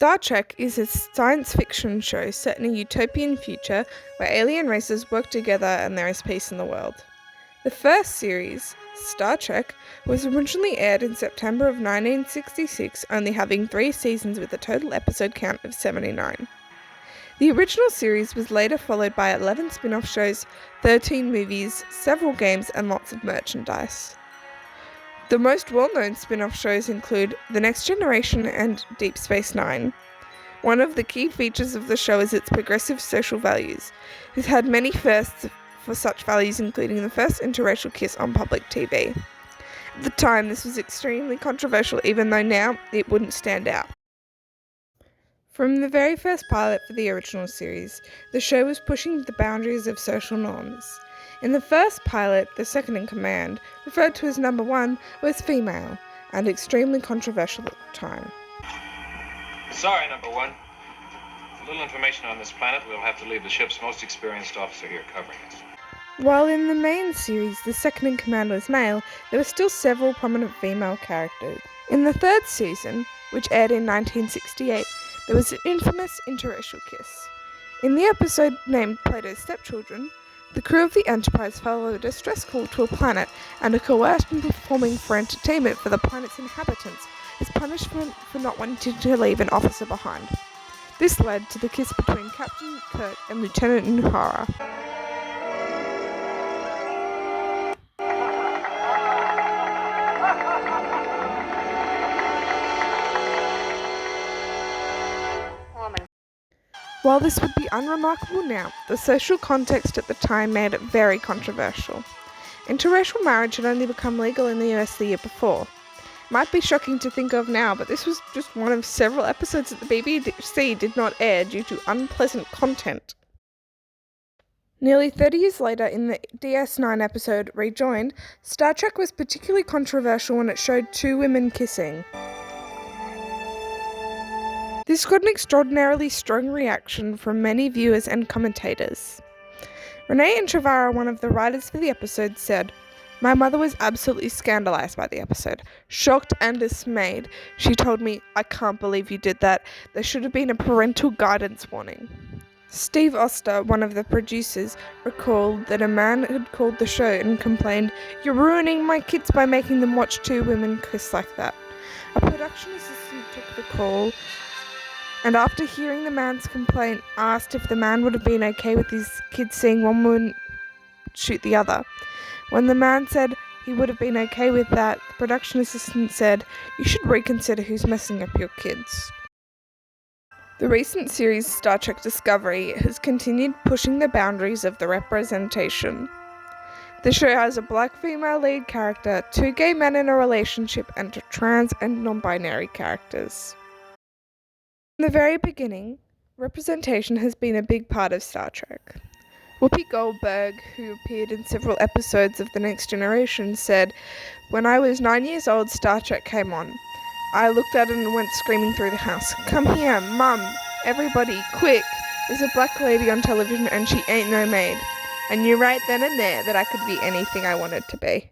Star Trek is a science fiction show set in a utopian future where alien races work together and there is peace in the world. The first series, Star Trek, was originally aired in September of 1966, only having 3 seasons with a total episode count of 79. The original series was later followed by 11 spin-off shows, 13 movies, several games, and lots of merchandise. The most well-known spin-off shows include The Next Generation and Deep Space Nine. One of the key features of the show is its progressive social values. It had many firsts for such values, including the first interracial kiss on public TV. At the time, this was extremely controversial, even though now it wouldn't stand out. From the very first pilot for the original series, the show was pushing the boundaries of social norms. In the first pilot, the second-in-command, referred to as Number 1, was female, and extremely controversial at the time. Sorry, Number 1. For little information on this planet, we'll have to leave the ship's most experienced officer here covering us. While in the main series, the second-in-command was male, there were still several prominent female characters. In the third season, which aired in 1968, there was an infamous interracial kiss. In the episode named Plato's Stepchildren, the crew of the Enterprise followed a distress call to a planet and are coerced into performing for entertainment for the planet's inhabitants as punishment for not wanting to leave an officer behind. This led to the kiss between Captain Kirk and Lieutenant Uhura. While this would be unremarkable now, the social context at the time made it very controversial. Interracial marriage had only become legal in the US the year before. It might be shocking to think of now, but this was just one of several episodes that the BBC did not air due to unpleasant content. Nearly 30 years later, in the DS9 episode Rejoined, Star Trek was particularly controversial when it showed 2 women kissing. This got an extraordinarily strong reaction from many viewers and commentators. Renee Intrivara, one of the writers for the episode, said, "My mother was absolutely scandalized by the episode. Shocked and dismayed. She told me, 'I can't believe you did that. There should have been a parental guidance warning.'" Steve Oster, one of the producers, recalled that a man had called the show and complained, "You're ruining my kids by making them watch 2 women kiss like that." A production assistant took the call and after hearing the man's complaint, asked if the man would have been okay with his kids seeing one woman shoot the other. When the man said he would have been okay with that, the production assistant said, "You should reconsider who's messing up your kids." The recent series Star Trek Discovery has continued pushing the boundaries of the representation. The show has a black female lead character, 2 gay men in a relationship, and trans and non-binary characters. From the very beginning, representation has been a big part of Star Trek. Whoopi Goldberg, who appeared in several episodes of The Next Generation, said, "When I was 9 years old, Star Trek came on. I looked at it and went screaming through the house, 'Come here, Mum, everybody, quick, there's a black lady on television and she ain't no maid.' I knew right then and there that I could be anything I wanted to be."